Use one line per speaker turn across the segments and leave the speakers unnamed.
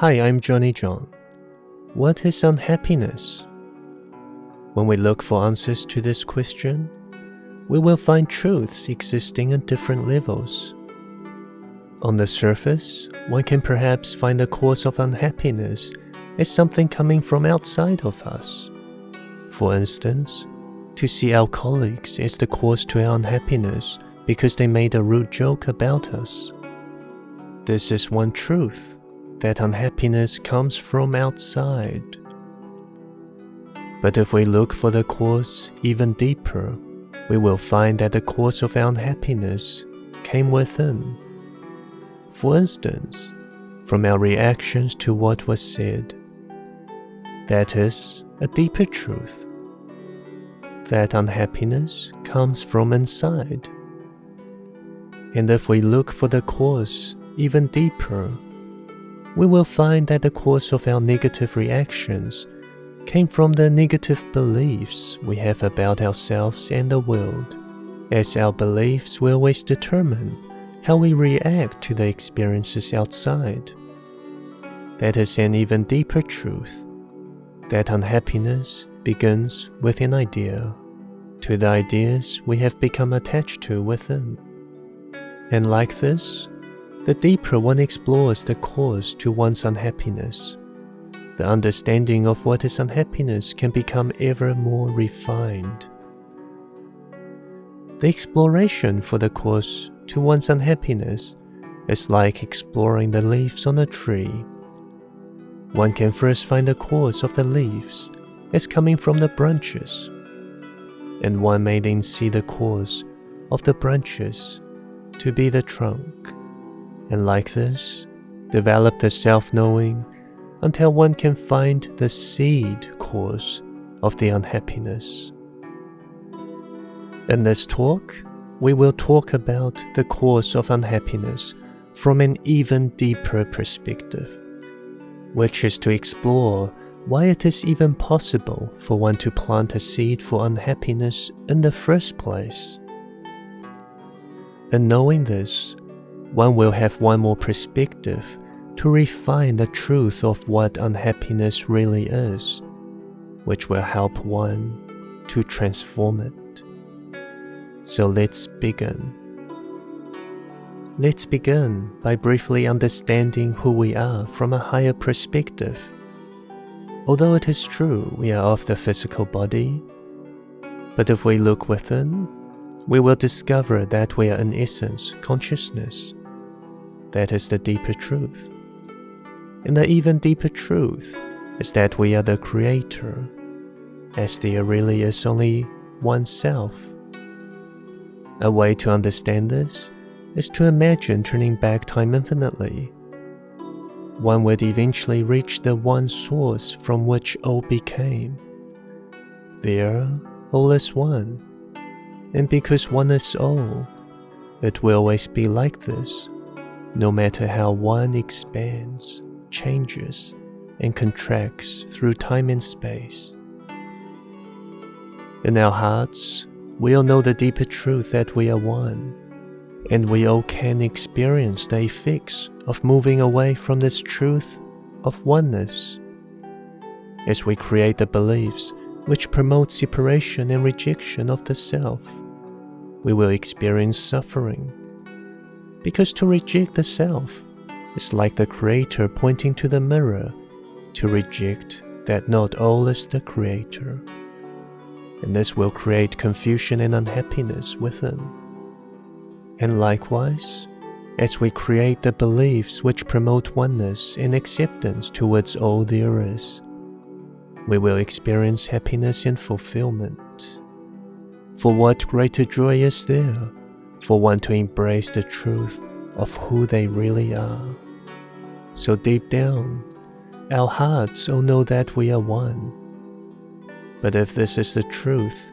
Hi, I'm Johnny John. What is unhappiness? When we look for answers to this question, we will find truths existing at different levels. On the surface, one can perhaps find the cause of unhappiness as something coming from outside of us. For instance, to see our colleagues as the cause to our unhappiness because they made a rude joke about us. This is one truth, that unhappiness comes from outside. But if we look for the cause even deeper, we will find that the cause of our unhappiness came within. For instance, from our reactions to what was said. That is a deeper truth. That unhappiness comes from inside. And if we look for the cause even deeper, we will find that the cause of our negative reactions came from the negative beliefs we have about ourselves and the world, as our beliefs will always determine how we react to the experiences outside. That is an even deeper truth, that unhappiness begins with an idea, to the ideas we have become attached to within. And like this, the deeper one explores the cause to one's unhappiness, the understanding of what is unhappiness can become ever more refined. The exploration for the cause to one's unhappiness is like exploring the leaves on a tree. One can first find the cause of the leaves as coming from the branches, and one may then see the cause of the branches to be the trunk. And like this, develop the self-knowing until one can find the seed cause of the unhappiness. In this talk, we will talk about the cause of unhappiness from an even deeper perspective, which is to explore why it is even possible for one to plant a seed for unhappiness in the first place. In knowing this, one will have one more perspective to refine the truth of what unhappiness really is, which will help one to transform it. So let's begin. Let's begin by briefly understanding who we are from a higher perspective. Although it is true we are of the physical body, but if we look within, we will discover that we are in essence consciousness. That is the deeper truth. And the even deeper truth is that we are the creator, as there really is only one self. A way to understand this is to imagine turning back time infinitely. One would eventually reach the one source from which all became. There, all is one. And because one is all, it will always be like this, no matter how one expands, changes, and contracts through time and space. In our hearts, we all know the deeper truth that we are one, and we all can experience the effects of moving away from this truth of oneness. As we create the beliefs which promote separation and rejection of the self, we will experience suffering. Because to reject the self is like the creator pointing to the mirror to reject that not all is the creator. And this will create confusion and unhappiness within. And likewise, as we create the beliefs which promote oneness and acceptance towards all there is, we will experience happiness and fulfillment. For what greater joy is there for one to embrace the truth of who they really are? So deep down, our hearts all know that we are one. But if this is the truth,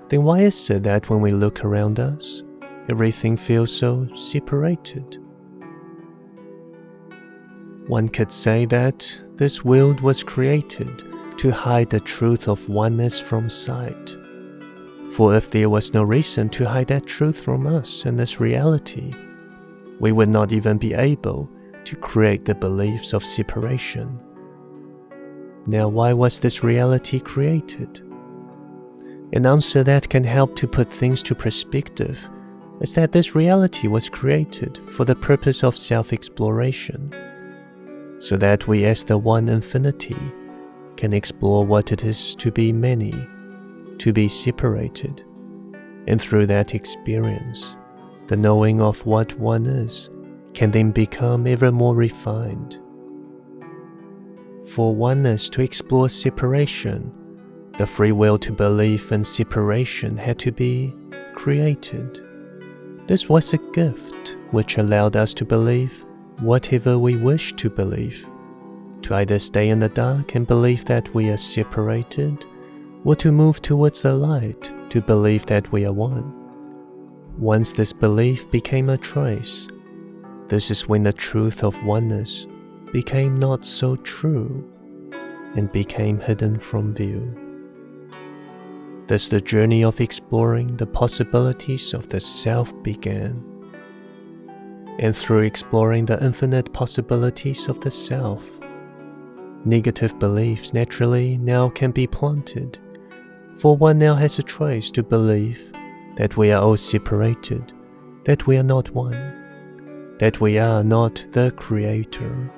then why is it that when we look around us, everything feels so separated? One could say that this world was created to hide the truth of oneness from sight. For if there was no reason to hide that truth from us in this reality, we would not even be able to create the beliefs of separation. Now, why was this reality created? An answer that can help to put things to perspective is that this reality was created for the purpose of self-exploration, so that we as the One Infinity can explore what it is to be many, to be separated, and through that experience, the knowing of what one is can then become ever more refined. For oneness to explore separation, the free will to believe in separation had to be created. This was a gift which allowed us to believe whatever we wish to believe, to either stay in the dark and believe that we are separated, or to move towards the light to believe that we are one. Once this belief became a choice, this is when the truth of oneness became not so true and became hidden from view. Thus the journey of exploring the possibilities of the self began. And through exploring the infinite possibilities of the self, negative beliefs naturally now can be planted, for one now has a choice to believe that we are all separated, that we are not one, that we are not the Creator.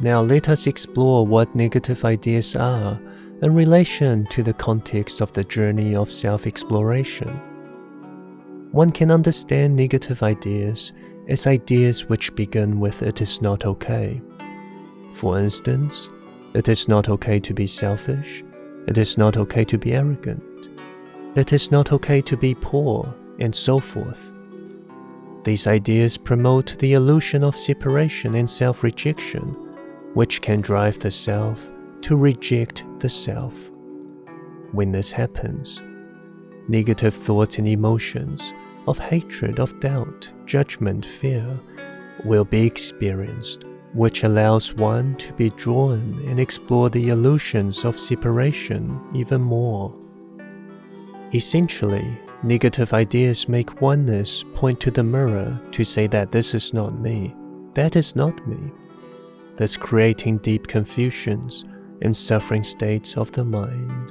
Now let us explore what negative ideas are in relation to the context of the journey of self-exploration. One can understand negative ideas as ideas which begin with "it is not okay." For instance, it is not okay to be selfish, it is not okay to be arrogant, it is not okay to be poor, and so forth. These ideas promote the illusion of separation and self-rejection, which can drive the self to reject the self. When this happens, negative thoughts and emotions of hatred, of doubt, judgment, fear will be experienced, which allows one to be drawn and explore the illusions of separation even more. Essentially, negative ideas make oneness point to the mirror to say that this is not me, that is not me, thus creating deep confusions and suffering states of the mind.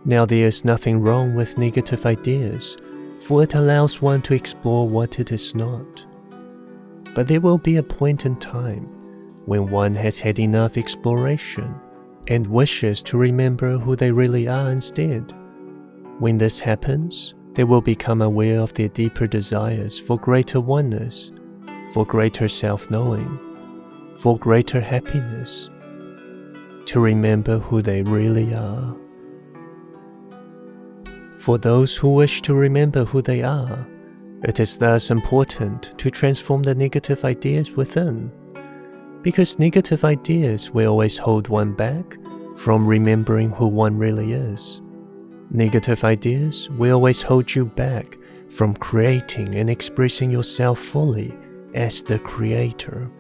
Now there is nothing wrong with negative ideas, for it allows one to explore what it is not. But there will be a point in time when one has had enough exploration and wishes to remember who they really are instead. When this happens, they will become aware of their deeper desires for greater oneness, for greater self-knowing, for greater happiness, to remember who they really are. For those who wish to remember who they are, it is thus important to transform the negative ideas within, because negative ideas will always hold one back from remembering who one really is. Negative ideas will always hold you back from creating and expressing yourself fully as the Creator.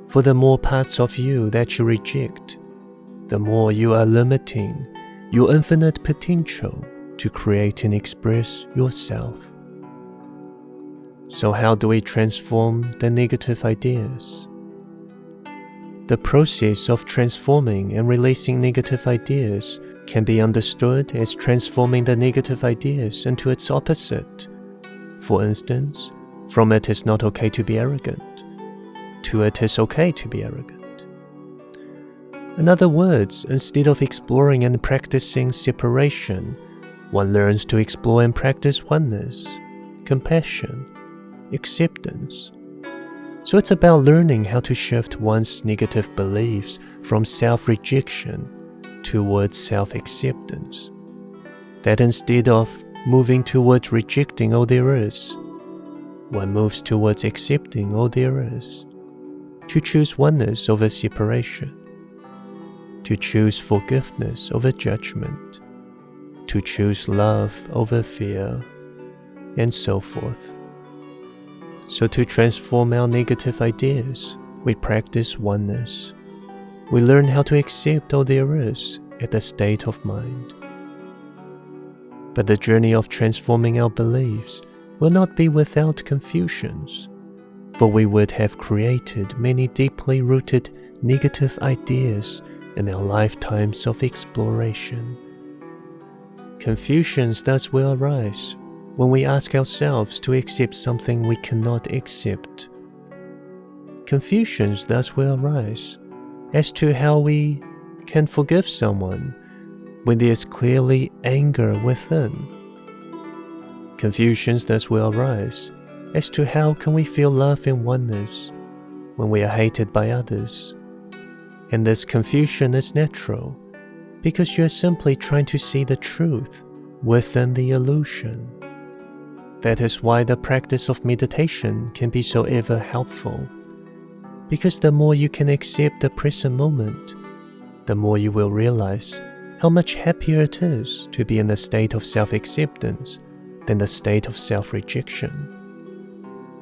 For the more parts of you that you reject, the more you are limiting your infinite potential to create and express yourself. So how do we transform the negative ideas? The process of transforming and releasing negative ideas can be understood as transforming the negative ideas into its opposite. For instance, from "it is not okay to be arrogant" to "it is okay to be arrogant." In other words, instead of exploring and practicing separation, one learns to explore and practice oneness, compassion, acceptance. So it's about learning how to shift one's negative beliefs from self-rejection towards self-acceptance. That instead of moving towards rejecting all there is, one moves towards accepting all there is, to choose oneness over separation, to choose forgiveness over judgment, to choose love over fear, and so forth. So to transform our negative ideas, we practice oneness. We learn how to accept all there is at the state of mind. But the journey of transforming our beliefs will not be without confusions, for we would have created many deeply rooted negative ideas in our lifetimes of exploration. Confusions thus will arise when we ask ourselves to accept something we cannot accept. Confusions thus will arise as to how we can forgive someone when there is clearly anger within. Confusions thus will arise as to how can we feel love and oneness when we are hated by others. And this confusion is natural because you are simply trying to see the truth within the illusion. That is why the practice of meditation can be so ever helpful, because the more you can accept the present moment, the more you will realize how much happier it is to be in the state of self-acceptance than the state of self-rejection.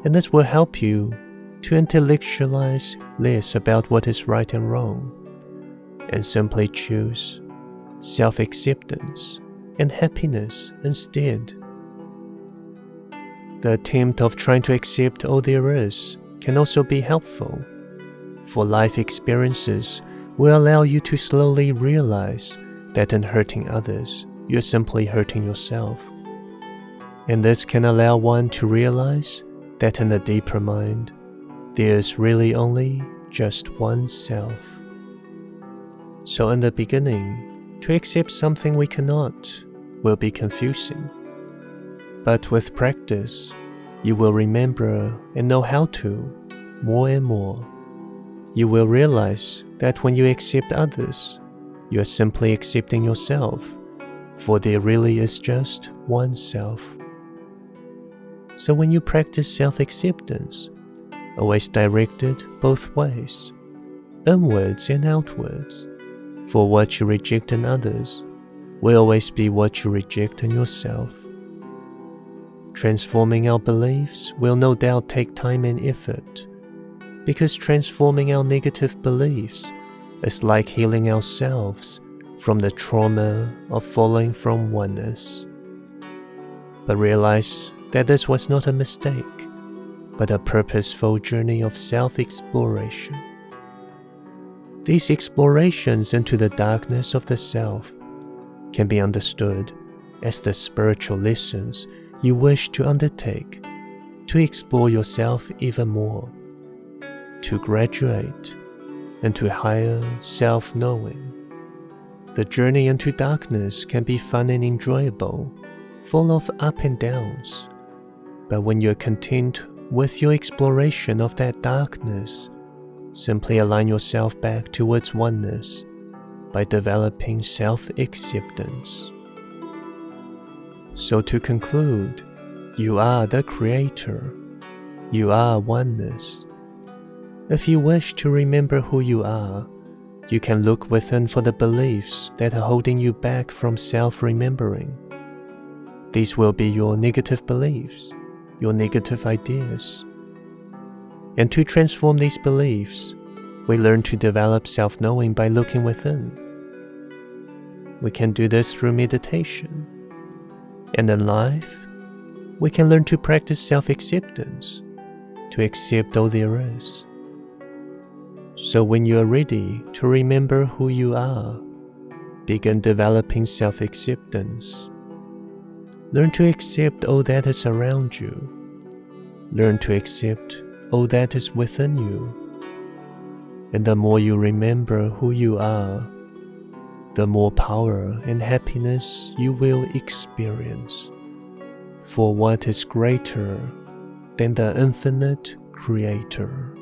And this will help you to intellectualize less about what is right and wrong, and simply choose self-acceptance and happiness instead. The attempt of trying to accept all there is can also be helpful, for life experiences will allow you to slowly realize that in hurting others, you're simply hurting yourself. And this can allow one to realize that in the deeper mind, there is really only just OneSelf. So in the beginning, to accept something we cannot will be confusing. But with practice, you will remember and know how to more and more. You will realize that when you accept others, you are simply accepting yourself, for there really is just OneSelf. So when you practice self-acceptance, always direct it both ways, inwards and outwards, for what you reject in others will always be what you reject in yourself. Transforming our beliefs will no doubt take time and effort, because transforming our negative beliefs is like healing ourselves from the trauma of falling from oneness. But realize that this was not a mistake, but a purposeful journey of self-exploration. These explorations into the darkness of the self can be understood as the spiritual lessons you wish to undertake to explore yourself even more, to graduate into higher self-knowing. The journey into darkness can be fun and enjoyable, full of up and downs, but when you're content with your exploration of that darkness, simply align yourself back towards oneness by developing self-acceptance. So to conclude, you are the creator. You are oneness. If you wish to remember who you are, you can look within for the beliefs that are holding you back from self-remembering. These will be your negative beliefs, your negative ideas. And to transform these beliefs, we learn to develop self-knowing by looking within. We can do this through meditation. And in life, we can learn to practice self-acceptance, to accept all there is. So when you are ready to remember who you are, begin developing self-acceptance. Learn to accept all that is around you. Learn to accept all that is within you. And the more you remember who you are, the more power and happiness you will experience. For what is greater than the infinite Creator?